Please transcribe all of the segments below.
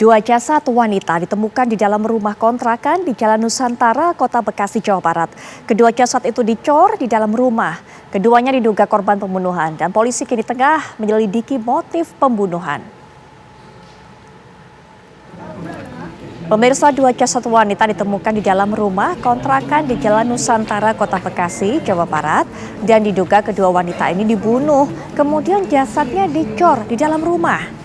Dua jasad wanita ditemukan di dalam rumah kontrakan di Jalan Nusantara, Kota Bekasi, Jawa Barat. Kedua jasad itu dicor di dalam rumah. Keduanya diduga korban pembunuhan dan polisi kini tengah menyelidiki motif pembunuhan. Pemirsa, dua jasad wanita ditemukan di dalam rumah kontrakan di Jalan Nusantara, Kota Bekasi, Jawa Barat, dan diduga kedua wanita ini dibunuh. Kemudian jasadnya dicor di dalam rumah.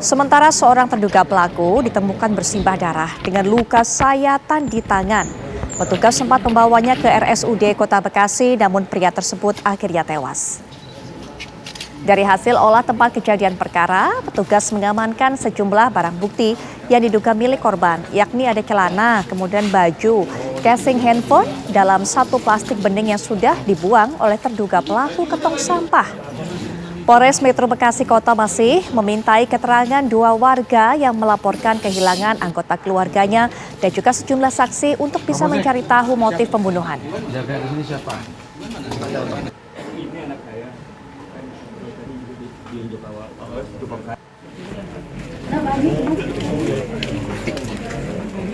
Sementara seorang terduga pelaku ditemukan bersimbah darah dengan luka sayatan di tangan. Petugas sempat membawanya ke RSUD Kota Bekasi, namun pria tersebut akhirnya tewas. Dari hasil olah tempat kejadian perkara, petugas mengamankan sejumlah barang bukti yang diduga milik korban, yakni ada celana, kemudian baju, casing handphone dalam satu plastik bening yang sudah dibuang oleh terduga pelaku ke tong sampah. Polres Metro Bekasi Kota masih memintai keterangan dua warga yang melaporkan kehilangan anggota keluarganya dan juga sejumlah saksi untuk bisa mencari tahu motif pembunuhan. Jaga ini siapa?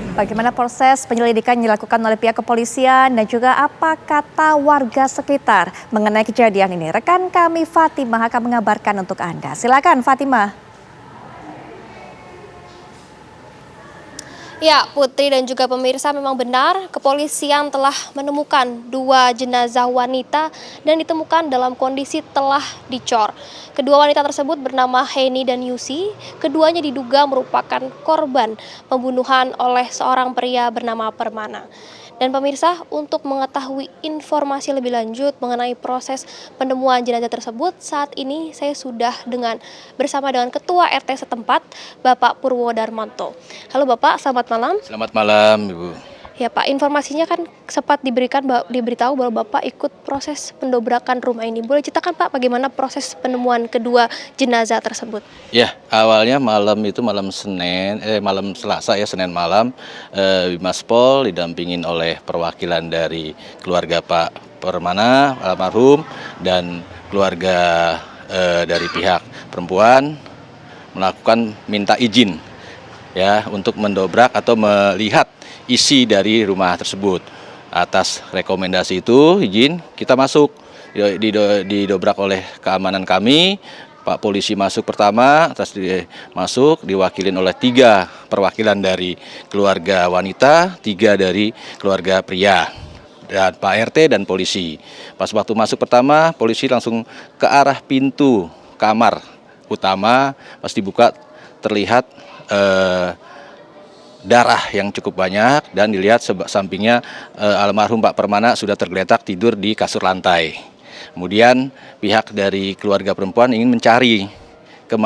Bagaimana proses penyelidikan yang dilakukan oleh pihak kepolisian dan juga apa kata warga sekitar mengenai kejadian ini? Rekan kami Fatimah akan mengabarkan untuk Anda. Silakan Fatimah. Ya, Putri dan juga pemirsa, memang benar kepolisian telah menemukan dua jenazah wanita dan ditemukan dalam kondisi telah dicor. Kedua wanita tersebut bernama Heni dan Yusi. Keduanya diduga merupakan korban pembunuhan oleh seorang pria bernama Permana. Dan pemirsa, untuk mengetahui informasi lebih lanjut mengenai proses penemuan jenazah tersebut, saat ini saya sudah bersama dengan Ketua RT setempat, Bapak Purwo Darmanto. Halo Bapak, selamat malam. Selamat malam, Ibu. Ya Pak, informasinya kan sempat diberitahu bahwa Bapak ikut proses pendobrakan rumah ini. Boleh ceritakan Pak bagaimana proses penemuan kedua jenazah tersebut? Ya, awalnya malam Selasa ya, Senin malam, Bimas Pol didampingin oleh perwakilan dari keluarga Pak Permana almarhum dan keluarga dari pihak perempuan melakukan minta izin ya untuk mendobrak atau melihat isi dari rumah tersebut. Atas rekomendasi itu izin kita masuk, didobrak oleh keamanan kami. Pak polisi masuk pertama, masuk diwakilin oleh 3 perwakilan dari keluarga wanita, 3 dari keluarga pria, dan Pak RT dan polisi. Pas waktu masuk pertama, polisi langsung ke arah pintu kamar utama. Pas dibuka terlihat darah yang cukup banyak dan dilihat sampingnya almarhum Pak Permana sudah tergeletak tidur di kasur lantai. Kemudian pihak dari keluarga perempuan ingin mencari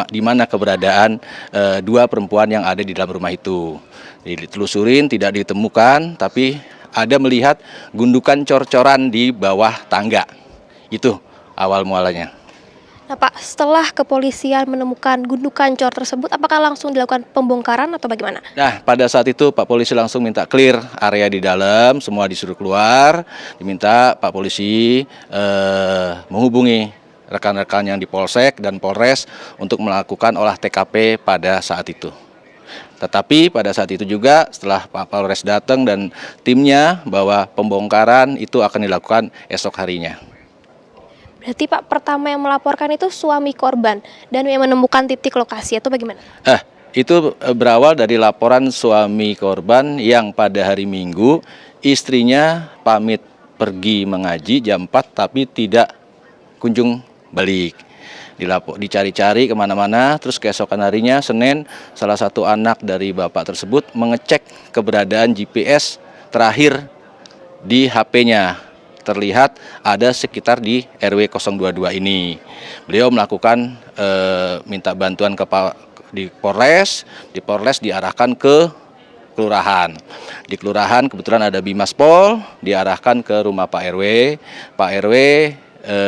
di mana keberadaan 2 perempuan yang ada di dalam rumah itu. Ditelusurin tidak ditemukan, tapi ada melihat gundukan cor-coran di bawah tangga. Itu awal mualanya. Nah Pak, setelah kepolisian menemukan gundukan cor tersebut, apakah langsung dilakukan pembongkaran atau bagaimana? Nah, pada saat itu Pak Polisi langsung minta clear area di dalam, semua disuruh keluar, diminta Pak Polisi menghubungi rekan-rekan yang di Polsek dan Polres untuk melakukan olah TKP pada saat itu. Tetapi pada saat itu juga setelah Pak Polres datang dan timnya bahwa pembongkaran itu akan dilakukan esok harinya. Berarti Pak, pertama yang melaporkan itu suami korban dan yang menemukan titik lokasi atau bagaimana? Itu berawal dari laporan suami korban yang pada hari Minggu istrinya pamit pergi mengaji jam 4 tapi tidak kunjung balik. Dicari-cari kemana-mana, terus keesokan harinya Senin salah satu anak dari bapak tersebut mengecek keberadaan GPS terakhir di HP-nya. Terlihat ada sekitar di RW 022 ini. Beliau melakukan minta bantuan di Polres diarahkan ke kelurahan. Di kelurahan kebetulan ada Bimas Pol, diarahkan ke rumah Pak RW. Pak RW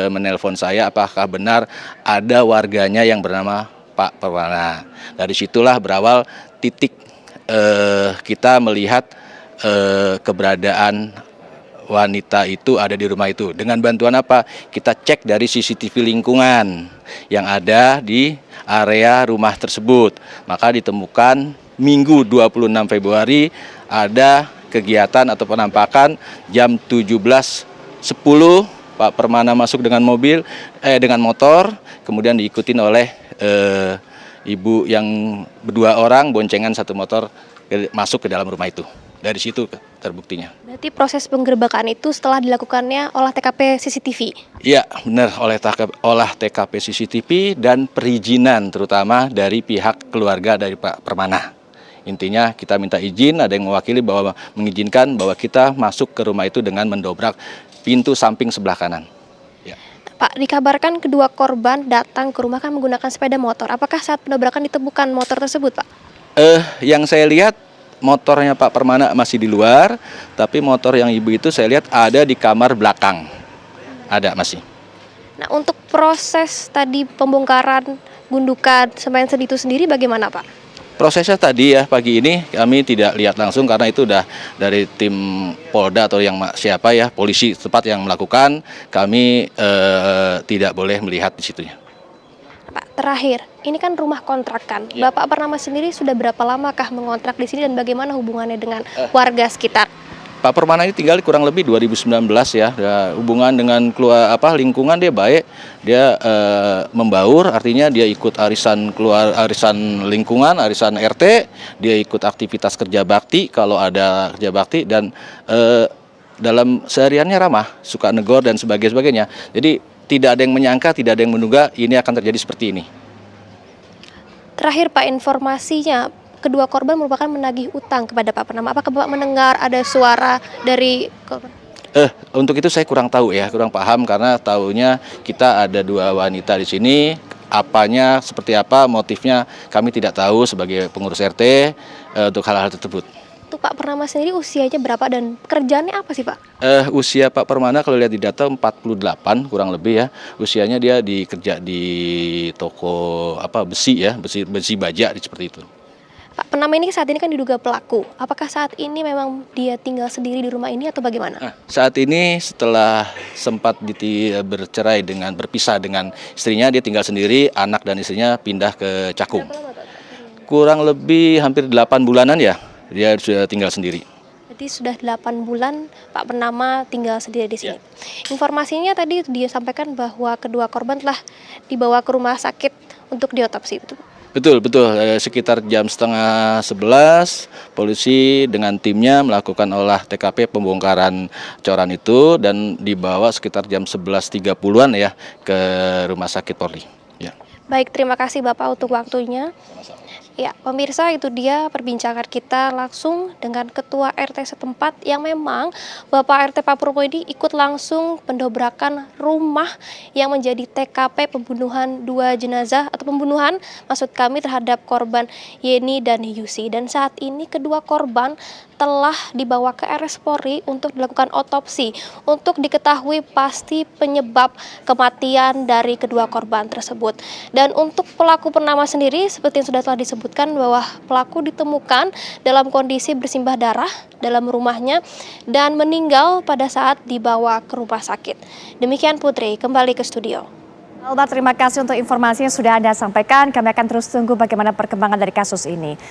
menelpon saya apakah benar ada warganya yang bernama Pak Permana. Dari situlah berawal titik kita melihat keberadaan wanita itu ada di rumah itu. Dengan bantuan apa? Kita cek dari CCTV lingkungan yang ada di area rumah tersebut. Maka ditemukan Minggu 26 Februari ada kegiatan atau penampakan jam 17.10 Pak Permana masuk dengan dengan motor, kemudian diikutin oleh ibu yang berdua orang boncengan satu motor masuk ke dalam rumah itu. Dari situ terbuktinya. Berarti proses penggerbekan itu setelah dilakukannya olah TKP CCTV? Iya, benar, olah TKP CCTV dan perizinan terutama dari pihak keluarga dari Pak Permana. Intinya kita minta izin, ada yang mewakili bahwa mengizinkan bahwa kita masuk ke rumah itu dengan mendobrak pintu samping sebelah kanan. Ya. Pak, dikabarkan kedua korban datang ke rumah kan menggunakan sepeda motor. Apakah saat pendobrakan ditemukan motor tersebut, Pak? Yang saya lihat motornya Pak Permana masih di luar, tapi motor yang ibu itu saya lihat ada di kamar belakang. Ada masih. Nah, untuk proses tadi pembongkaran gundukan semen itu sendiri bagaimana, Pak? Prosesnya tadi ya pagi ini kami tidak lihat langsung karena itu udah dari tim Polda atau yang siapa ya polisi tepat yang melakukan, kami tidak boleh melihat di situnya. Pak, terakhir, ini kan rumah kontrakan. Ya. Bapak Purnama sendiri sudah berapa lamakah mengontrak di sini dan bagaimana hubungannya dengan warga sekitar? Pak Permana ini tinggal kurang lebih 2019 ya. Hubungan dengan lingkungan dia baik, dia membaur, artinya dia ikut arisan lingkungan, arisan RT, dia ikut aktivitas kerja bakti kalau ada kerja bakti dan dalam sehariannya ramah, suka negor dan sebagainya. Jadi tidak ada yang menyangka, tidak ada yang menduga ini akan terjadi seperti ini. Terakhir, Pak, informasinya kedua korban merupakan menagih utang kepada Pak Purnama. Apakah Bapak mendengar ada suara dari korban? Untuk itu saya kurang tahu ya, kurang paham karena tahunya kita ada dua wanita di sini. Apanya, seperti apa, motifnya kami tidak tahu sebagai pengurus RT untuk hal-hal tersebut. Untuk Pak Purnama sendiri usianya berapa dan pekerjaannya apa sih, Pak? Usia Pak Permana kalau lihat di data 48 kurang lebih ya. Usianya dia kerja di toko besi ya, besi baja seperti itu. Pak Purnama ini saat ini kan diduga pelaku. Apakah saat ini memang dia tinggal sendiri di rumah ini atau bagaimana? Saat ini setelah sempat berpisah dengan istrinya, dia tinggal sendiri, anak dan istrinya pindah ke Cakung. Kurang lebih hampir 8 bulanan ya, dia sudah tinggal sendiri. Berarti sudah 8 bulan Pak Purnama tinggal sendiri di sini. Ya. Informasinya tadi dia sampaikan bahwa kedua korban telah dibawa ke rumah sakit untuk diotopsi, betul? Betul. Sekitar jam 10:30 polisi dengan timnya melakukan olah TKP pembongkaran coran itu dan dibawa sekitar jam 11.30-an ya ke Rumah Sakit Polri. Ya. Baik, terima kasih Bapak untuk waktunya. Ya, pemirsa, itu dia perbincangan kita langsung dengan Ketua RT setempat yang memang Bapak RT Pak Purwo ini ikut langsung pendobrakan rumah yang menjadi TKP pembunuhan dua jenazah atau pembunuhan maksud kami terhadap korban Yeni dan Yusi. Dan saat ini kedua korban telah dibawa ke RS Polri untuk dilakukan otopsi untuk diketahui pasti penyebab kematian dari kedua korban tersebut. Dan untuk pelaku Purnama sendiri seperti yang sudah telah disebutkan bahwa pelaku ditemukan dalam kondisi bersimbah darah dalam rumahnya dan meninggal pada saat dibawa ke rumah sakit. Demikian Putri, kembali ke studio. Alba, terima kasih untuk informasi yang sudah Anda sampaikan. Kami akan terus tunggu bagaimana perkembangan dari kasus ini.